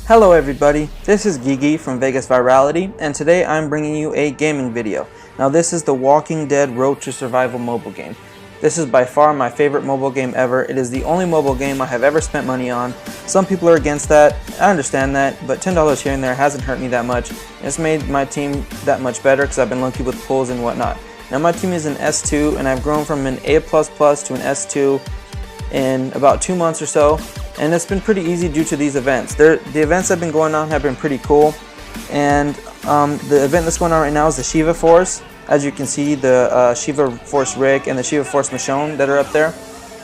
Hello everybody, this is Gigi from Vegas Virality, and today I'm bringing you a gaming video. Now this is the Walking Dead Road to Survival mobile game. This is by far my favorite mobile game ever. It is the only mobile game I have ever spent money on. Some people are against that, I understand that, but $10 here and there hasn't hurt me that much. It's made my team that much better because I've been lucky with pulls and whatnot. Now my team is an S2 and I've grown from an A++ to an S2 in about 2 months or so. And it's been pretty easy due to these events. The events that have been going on have been pretty cool. And the event that's going on right now is the Shiva Force. As you can see, the Shiva Force Rick and the Shiva Force Michonne that are up there.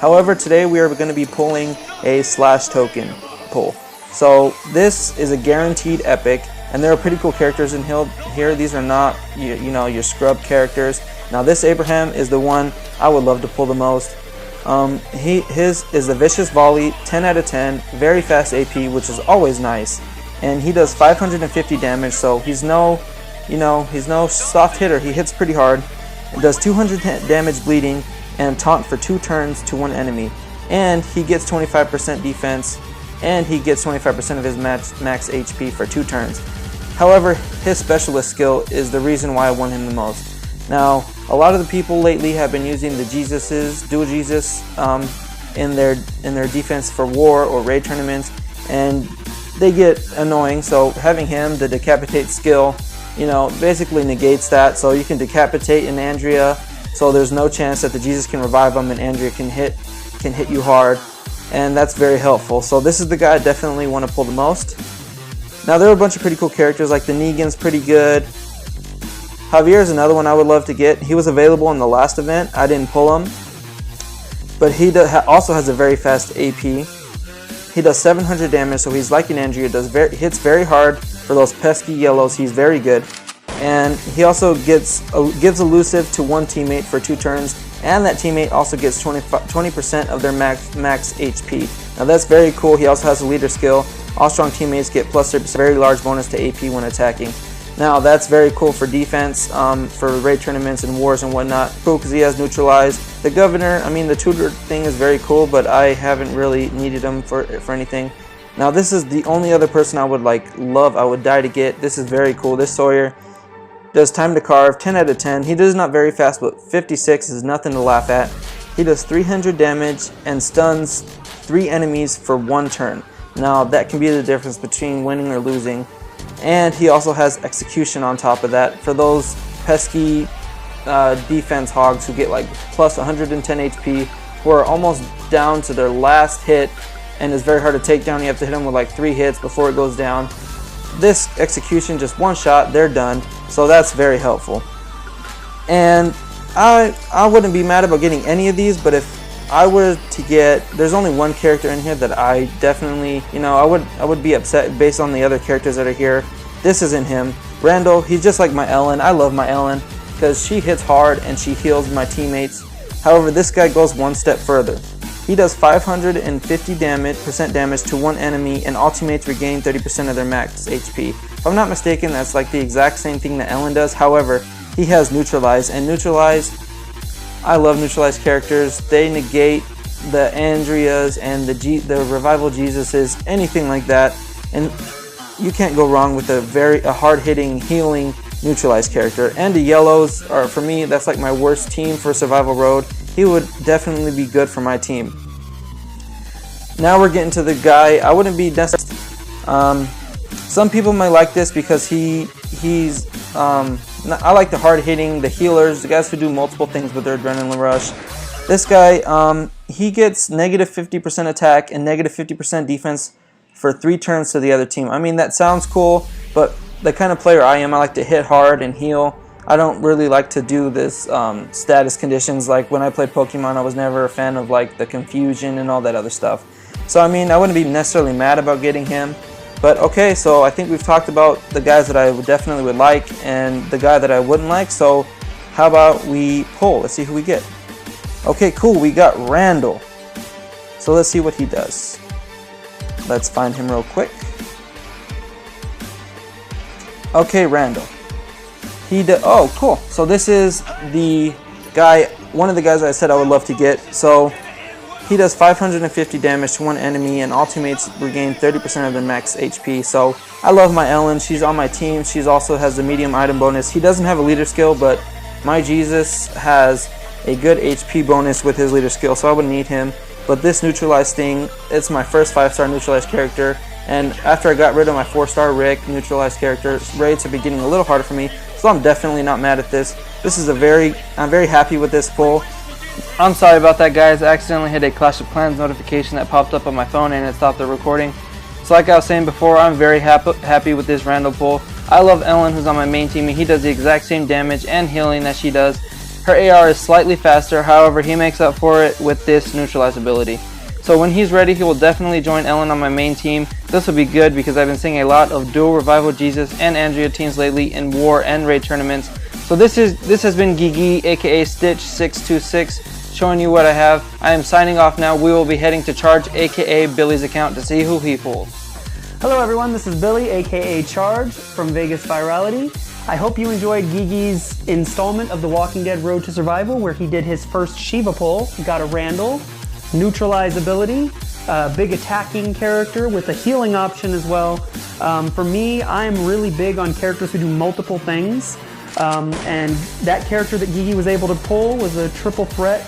However, today we are going to be pulling a slash token pull. So this is a guaranteed epic, and there are pretty cool characters in here. These are not you know, your scrub characters. Now this Abraham is the one I would love to pull the most. His is a vicious volley, 10 out of 10, very fast AP, which is always nice, and he does 550 damage, so he's no soft hitter. He hits pretty hard. It does 200 damage bleeding and taunt for 2 turns to 1 enemy, and he gets 25% defense, and he gets 25% of his max HP for 2 turns. However, his specialist skill is the reason why I want him the most. Now, a lot of the people lately have been using the dual Jesus in their defense for war or raid tournaments, and they get annoying. So having him, the decapitate skill, basically negates that. So you can decapitate an Andrea, so there's no chance that the Jesus can revive him and Andrea can hit you hard, and that's very helpful. So this is the guy I definitely want to pull the most. Now there are a bunch of pretty cool characters, like the Negan's pretty good. Javier is another one I would love to get. He was available in the last event. I didn't pull him, but he also has a very fast AP. He does 700 damage, so he's like an Andrea. Hits very hard for those pesky yellows. He's very good, and he also gives elusive to 1 teammate for 2 turns, and that teammate also gets 20% of their max HP. Now that's very cool. He also has a leader skill. All strong teammates get plus 30%, very large bonus to AP when attacking. Now that's very cool for defense, for raid tournaments and wars and whatnot. Cool because he has neutralized. The governor, the tutor thing is very cool, but I haven't really needed him for anything. Now this is the only other person I would I would die to get. This is very cool. This Sawyer does time to carve, 10 out of 10. He does not very fast, but 56 is nothing to laugh at. He does 300 damage and stuns 3 enemies for 1 turn. Now that can be the difference between winning or losing. And he also has execution on top of that for those pesky defense hogs who get plus 110 HP, who are almost down to their last hit, and is very hard to take down. You have to hit them with 3 hits before it goes down. This execution, just 1 shot, they're done. So that's very helpful. And I wouldn't be mad about getting any of these, but if I were to get, there's only 1 character in here that I definitely, I would be upset based on the other characters that are here. This isn't him. Randall, he's just like my Ellen. I love my Ellen because she hits hard and she heals my teammates. However, this guy goes 1 step further. He does 550% damage to 1 enemy, and all teammates regain 30% of their max HP. If I'm not mistaken, that's the exact same thing that Ellen does. However, he has neutralize, and neutralize, I love neutralized characters. They negate the Andreas and the Revival Jesuses, anything like that, and you can't go wrong with a hard-hitting, healing neutralized character. And the yellows are, for me, that's my worst team for Survival Road. He would definitely be good for my team. Now we're getting to the guy I wouldn't be necessarily. Some people might like this because he's I like the hard-hitting, the healers, the guys who do multiple things with their adrenaline rush. This guy, he gets negative 50% attack and negative 50% defense for 3 turns to the other team. That sounds cool, but the kind of player I am, I like to hit hard and heal. I don't really like to do this status conditions. Like when I played Pokemon, I was never a fan of the confusion and all that other stuff. So I wouldn't be necessarily mad about getting him. But okay, so I think we've talked about the guys that I definitely would like and the guy that I wouldn't like. So how about we pull? Let's see who we get. Okay, cool. We got Randall. So let's see what he does. Let's find him real quick. Okay, Randall. Oh, cool. So this is the guy, one of the guys I said I would love to get. So He does 550 damage to one enemy, and all teammates regain 30% of their max HP. So I love my Ellen. She's on my team. She also has the medium item bonus. He doesn't have a leader skill, but my Jesus has a good HP bonus with his leader skill, so I would need him. But this neutralized Sting, it's my first 5-star neutralized character, and after I got rid of my 4-star Rick neutralized character, raids have been getting a little harder for me, so I'm definitely not mad at this. I'm very happy with this pull. I'm sorry about that, guys. I accidentally hit a Clash of Clans notification that popped up on my phone and it stopped the recording. So like I was saying before, I'm very happy with this random pull. I love Ellen, who's on my main team, and he does the exact same damage and healing that she does. Her AR is slightly faster, however he makes up for it with this neutralize ability. So when he's ready, he will definitely join Ellen on my main team. This will be good because I've been seeing a lot of dual Revival Jesus and Andrea teams lately in war and raid tournaments. So this has been Gigi, aka Stitch626, showing you what I have. I am signing off now. We will be heading to Charge, aka Billy's account, to see who he pulls. Hello everyone, this is Billy, aka Charge from Vegas Virality. I hope you enjoyed Gigi's installment of The Walking Dead Road to Survival, where he did his first Shiva pull, got a Randall, neutralize ability, big attacking character with a healing option as well. For me, I'm really big on characters who do multiple things, and that character that Gigi was able to pull was a triple threat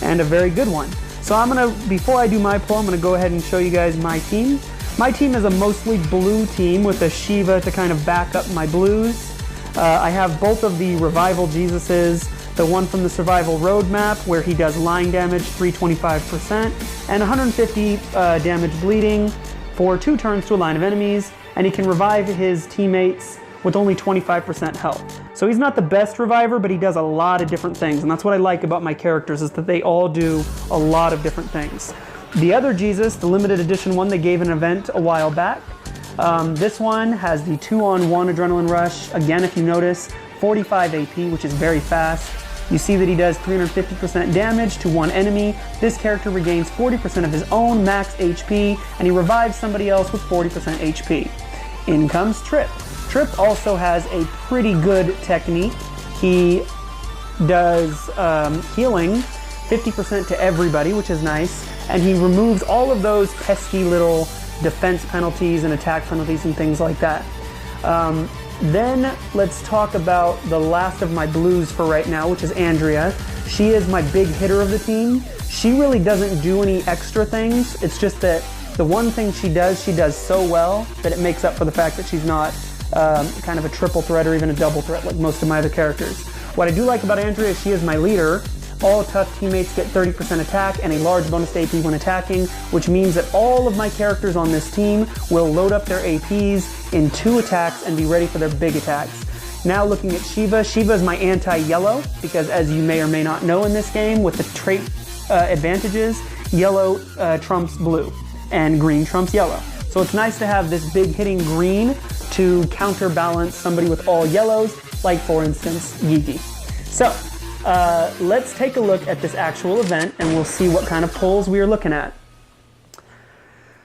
and a very good one. So before I do my pull, I'm gonna go ahead and show you guys my team. My team is a mostly blue team with a Shiva to kind of back up my blues. I have both of the Revival Jesuses, the one from the Survival Roadmap where he does line damage 325% and 150 damage bleeding for 2 turns to a line of enemies, and he can revive his teammates with only 25% health. So he's not the best reviver, but he does a lot of different things, and that's what I like about my characters, is that they all do a lot of different things. The other Jesus, the limited edition one, they gave an event a while back. This one has the 2-on-1 Adrenaline Rush. Again, if you notice, 45 AP, which is very fast. You see that he does 350% damage to one enemy. This character regains 40% of his own max HP, and he revives somebody else with 40% HP. In comes Trip. Trip also has a pretty good technique. He does healing 50% to everybody, which is nice, and he removes all of those pesky little defense penalties and attack penalties and things like that. Then let's talk about the last of my blues for right now, which is Andrea. She is my big hitter of the team. She really doesn't do any extra things. It's just that the one thing she does so well that it makes up for the fact that she's not kind of a triple threat or even a double threat like most of my other characters. What I do like about Andrea is she is my leader. All tough teammates get 30% attack and a large bonus to AP when attacking, which means that all of my characters on this team will load up their APs in 2 attacks and be ready for their big attacks. Now looking at Shiva, Shiva is my anti-yellow, because as you may or may not know in this game, with the trait advantages, yellow trumps blue and green trumps yellow. So it's nice to have this big hitting green to counterbalance somebody with all yellows, like for instance, Gigi. So, let's take a look at this actual event and we'll see what kind of pulls we are looking at.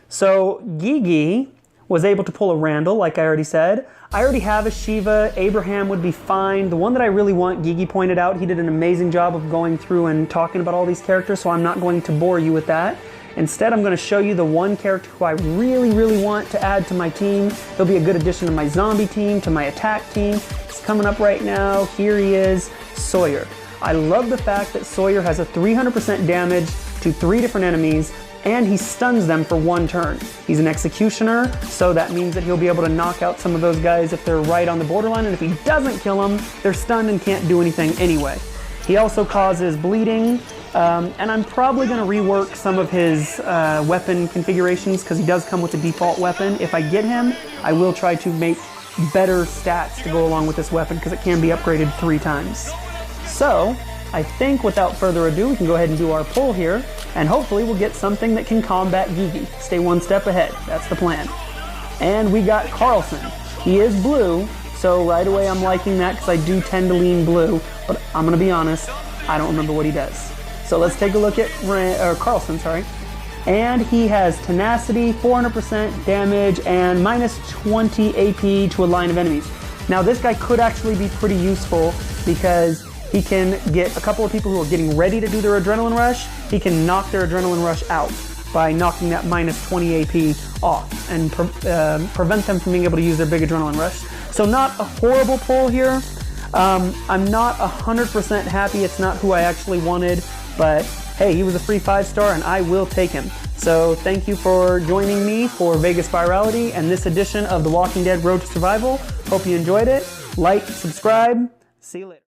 So Gigi was able to pull a Randall, like I already said. I already have a Shiva. Abraham would be fine. The one that I really want, Gigi pointed out, he did an amazing job of going through and talking about all these characters, so I'm not going to bore you with that. Instead, I'm going to show you the one character who I really want to add to my team. He'll be a good addition to my zombie team, to my attack team. He's coming up right now. Here he is, Sawyer. I love the fact that Sawyer has a 300% damage to 3 different enemies, and he stuns them for 1 turn. He's an executioner, so that means that he'll be able to knock out some of those guys if they're right on the borderline, and if he doesn't kill them, they're stunned and can't do anything anyway. He also causes bleeding, and I'm probably going to rework some of his weapon configurations, because he does come with a default weapon. If I get him, I will try to make better stats to go along with this weapon, because it can be upgraded 3 times. So, I think without further ado, we can go ahead and do our pull here, and hopefully we'll get something that can combat Gigi. Stay 1 step ahead, that's the plan. And we got Carlson. He is blue, so right away I'm liking that because I do tend to lean blue, but I'm gonna be honest, I don't remember what he does. So let's take a look at Carlson, And he has tenacity, 400% damage, and minus 20 AP to a line of enemies. Now this guy could actually be pretty useful because he can get a couple of people who are getting ready to do their adrenaline rush, he can knock their adrenaline rush out by knocking that minus 20 AP off and prevent them from being able to use their big adrenaline rush. So not a horrible pull here. I'm not 100% happy. It's not who I actually wanted, but hey, he was a free 5-star and I will take him. So thank you for joining me for Vegas Virality and this edition of The Walking Dead Road to Survival. Hope you enjoyed it. Like, subscribe. See you later.